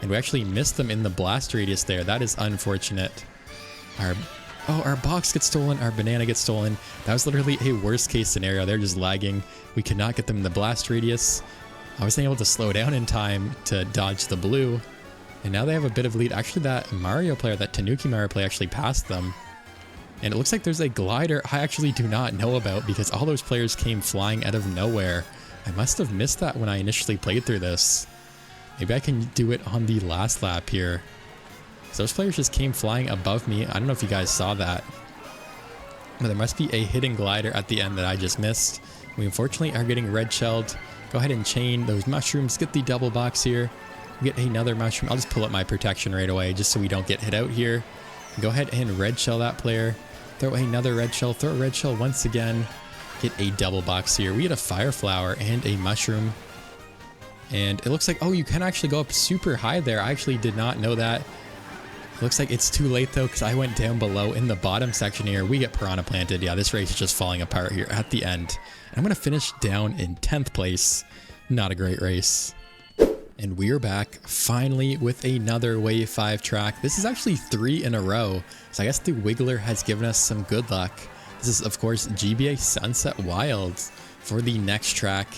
and we actually missed them in the blast radius there. That is unfortunate. Our box gets stolen, our banana gets stolen. That was literally a worst case scenario. They're just lagging. We could not get them in the blast radius. I wasn't able to slow down in time to dodge the blue, and now they have a bit of lead. Actually, that Mario player, that Tanuki Mario player actually passed them. And it looks like there's a glider I actually do not know about because all those players came flying out of nowhere. I must have missed that when I initially played through this. Maybe I can do it on the last lap here. So those players just came flying above me. I don't know if you guys saw that. But there must be a hidden glider at the end that I just missed. We unfortunately are getting red shelled. Go ahead and chain those mushrooms. Get the double box here. Get another mushroom. I'll just pull up my protection right away just so we don't get hit out here. Go ahead and red shell that player. Throw another red shell. Throw a red shell once again. Get a double box here. We get a fire flower and a mushroom. And it looks like, oh, you can actually go up super high there. I actually did not know that. It looks like it's too late though, because I went down below in the bottom section here. We get piranha planted. Yeah, this race is just falling apart here at the end. I'm going to finish down in 10th place. Not a great race. And we're back finally with another Wave 5 track. This is actually 3 in a row. So I guess the Wiggler has given us some good luck. This is, of course, GBA Sunset Wild for the next track.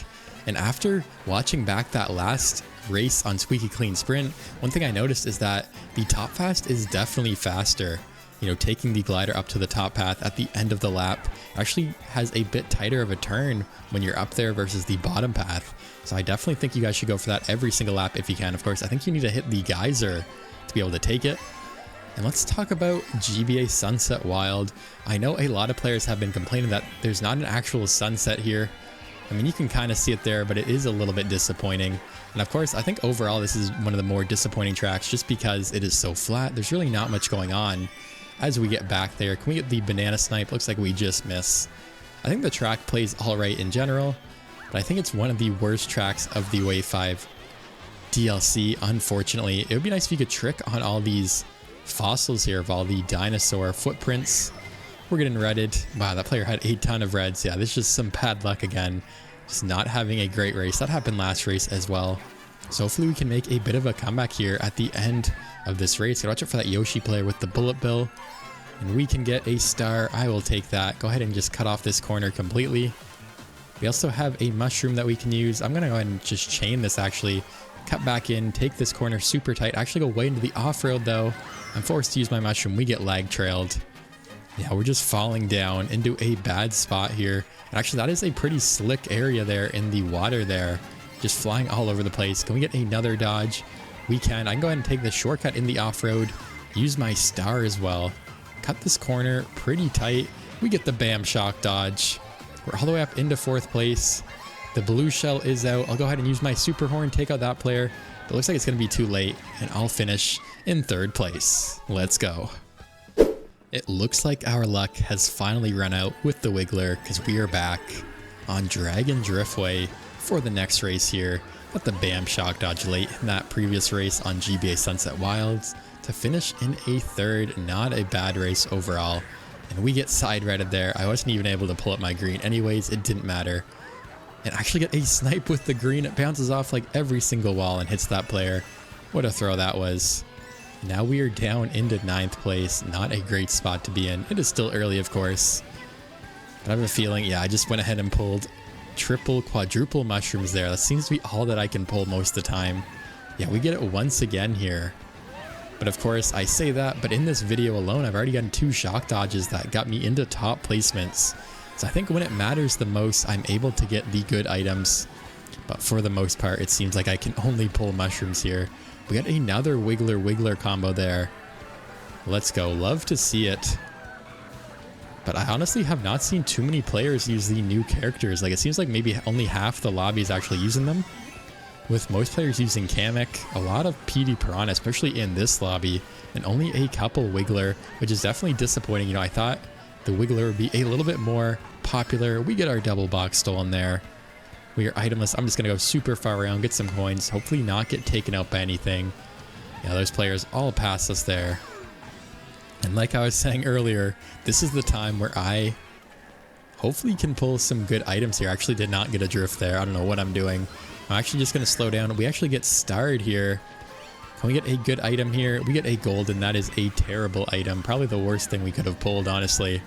And after watching back that last race on Squeaky Clean Sprint, one thing I noticed is that the top fast is definitely faster. You know, taking the glider up to the top path at the end of the lap actually has a bit tighter of a turn when you're up there versus the bottom path. So I definitely think you guys should go for that every single lap if you can. Of course, I think you need to hit the geyser to be able to take it. And let's talk about GBA Sunset Wild. I know a lot of players have been complaining that there's not an actual sunset here. I mean, you can kind of see it there, but it is a little bit disappointing. And of course, I think overall this is one of the more disappointing tracks just because it is so flat. There's really not much going on. As we get back there, can we get the banana snipe? Looks like we just miss. I think the track plays all right in general, but I think it's one of the worst tracks of the Wave 5 DLC, unfortunately. It would be nice if you could trick on all these fossils here of all the dinosaur footprints. We're getting redded. Wow, that player had a ton of reds. Yeah, this is just some bad luck again. Just not having a great race. That happened last race as well. So hopefully we can make a bit of a comeback here at the end of this race. Gotta watch out for that Yoshi player with the bullet bill. And we can get a star. I will take that. Go ahead and just cut off this corner completely. We also have a mushroom that we can use. I'm going to go ahead and just chain this actually. Cut back in, take this corner super tight. Actually go way into the off-road though. I'm forced to use my mushroom. We get lag trailed. Yeah, we're just falling down into a bad spot here. And actually that is a pretty slick area there in the water there. Just flying all over the place. Can we get another dodge? We can. I can go ahead and take the shortcut in the off-road. Use my star as well. Cut this corner pretty tight. We get the bam shock dodge. We're all the way up into 4th place. The blue shell is out. I'll go ahead and use my super horn, take out that player. But it looks like it's going to be too late, and I'll finish in 3rd place. Let's go. It looks like our luck has finally run out with the Wiggler, because we are back on Dragon Driftway for the next race here. Got the bam shock dodge late in that previous race on GBA Sunset Wild to finish in a 3rd. Not a bad race overall. And we get side-righted there. I wasn't even able to pull up my green anyways. It didn't matter. And actually get a snipe with the green. It bounces off like every single wall and hits that player. What a throw that was. Now we are down into 9th place. Not a great spot to be in. It is still early, of course. But I have a feeling, yeah, I just went ahead and pulled triple, quadruple mushrooms there. That seems to be all that I can pull most of the time. Yeah, we get it once again here. But of course, I say that, but in this video alone, I've already gotten 2 shock dodges that got me into top placements. So I think when it matters the most, I'm able to get the good items. But for the most part, it seems like I can only pull mushrooms here. We got another Wiggler combo there. Let's go. Love to see it. But I honestly have not seen too many players use the new characters. Like, it seems like maybe only half the lobby is actually using them. With most players using Kamek, a lot of PD Piranha, especially in this lobby, and only a couple Wiggler, which is definitely disappointing. You know, I thought the Wiggler would be a little bit more popular. We get our double box stolen there. We are itemless. I'm just going to go super far around, get some coins, hopefully not get taken out by anything. Yeah, those players all pass us there. And like I was saying earlier, this is the time where I hopefully can pull some good items here. I actually did not get a drift there. I don't know what I'm doing. I'm actually just going to slow down. We actually get starred here. Can we get a good item here? We get a golden. That is a terrible item. Probably the worst thing we could have pulled, honestly.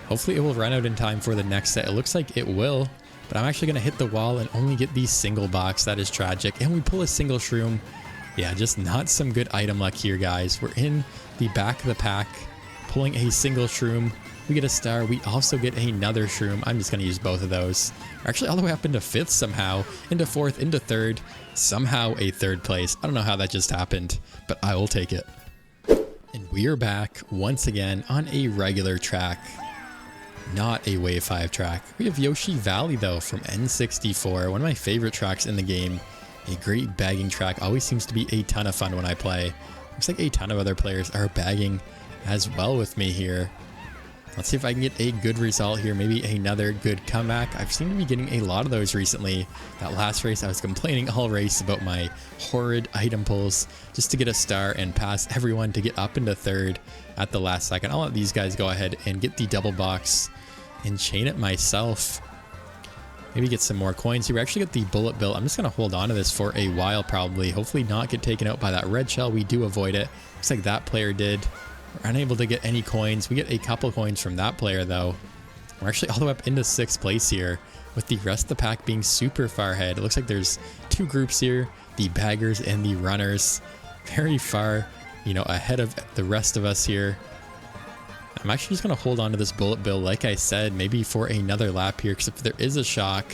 Hopefully it will run out in time for the next set. It looks like it will. But I'm actually going to hit the wall and only get the single box. That is tragic. And we pull a single shroom. Yeah, just not some good item luck here, guys. We're in the back of the pack, pulling a single shroom. We get a star. We also get another shroom. I'm just going to use both of those. We're actually all the way up into 5th somehow, into 4th, into 3rd. Somehow a 3rd place. I don't know how that just happened, but I will take it. And we are back once again on a regular track. Not a Wave 5 track. We have Yoshi Valley though from N64, one of my favorite tracks in the game. A great bagging track, always seems to be a ton of fun when I play. Looks like a ton of other players are bagging as well with me here. Let's see if I can get a good result here, maybe another good comeback. I've seemed to be getting a lot of those recently. That last race I was complaining all race about my horrid item pulls just to get a star and pass everyone to get up into 3rd at the last second. I'll let these guys go ahead and get the double box and chain it myself. Maybe get some more coins here. We actually get the bullet bill. I'm just going to hold on to this for a while probably. Hopefully not get taken out by that red shell. We do avoid it. Looks like that player did. We're unable to get any coins. We get a couple coins from that player though. We're actually all the way up into 6th place here with the rest of the pack being super far ahead. It looks like there's 2 groups here, the baggers and the runners. Very far, you know, ahead of the rest of us here. I'm actually just going to hold on to this bullet bill, like I said, maybe for another lap here, because if there is a shock,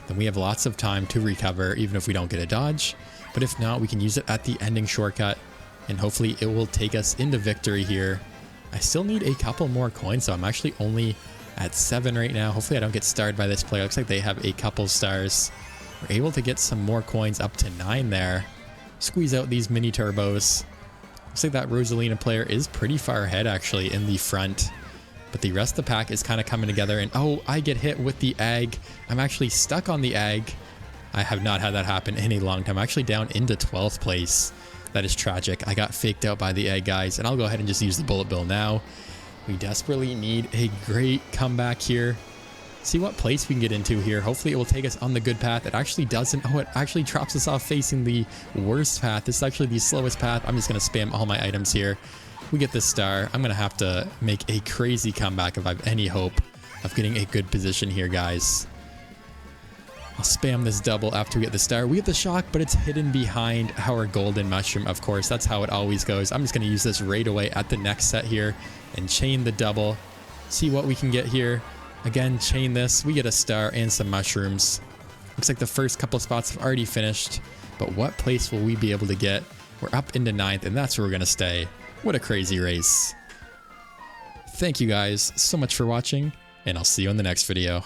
then we have lots of time to recover, even if we don't get a dodge. But if not, we can use it at the ending shortcut, and hopefully it will take us into victory here. I still need a couple more coins, so I'm actually only at 7 right now. Hopefully I don't get starred by this player. Looks like they have a couple stars. We're able to get some more coins up to 9 there. Squeeze out these mini turbos. Looks like that Rosalina player is pretty far ahead actually in the front. But the rest of the pack is kind of coming together, and oh, I get hit with the egg. I'm actually stuck on the egg. I have not had that happen in a long time. I'm actually down into 12th place. That is tragic. I got faked out by the egg, guys, and I'll go ahead and just use the bullet bill now. We desperately need a great comeback here. See what place we can get into here. Hopefully it will take us on the good path. It actually doesn't. Oh, it actually drops us off facing the worst path. This is actually the slowest path. I'm just going to spam all my items here. We get the star. I'm going to have to make a crazy comeback if I have any hope of getting a good position here, guys. I'll spam this double after we get the star. We get the shock, but it's hidden behind our golden mushroom, of course. That's how it always goes. I'm just going to use this right away at the next set here and chain the double. See what we can get here. Again, chain this. We get a star and some mushrooms. Looks like the first couple spots have already finished, but what place will we be able to get? We're up into 9th, and that's where we're going to stay. What a crazy race. Thank you guys so much for watching, and I'll see you in the next video.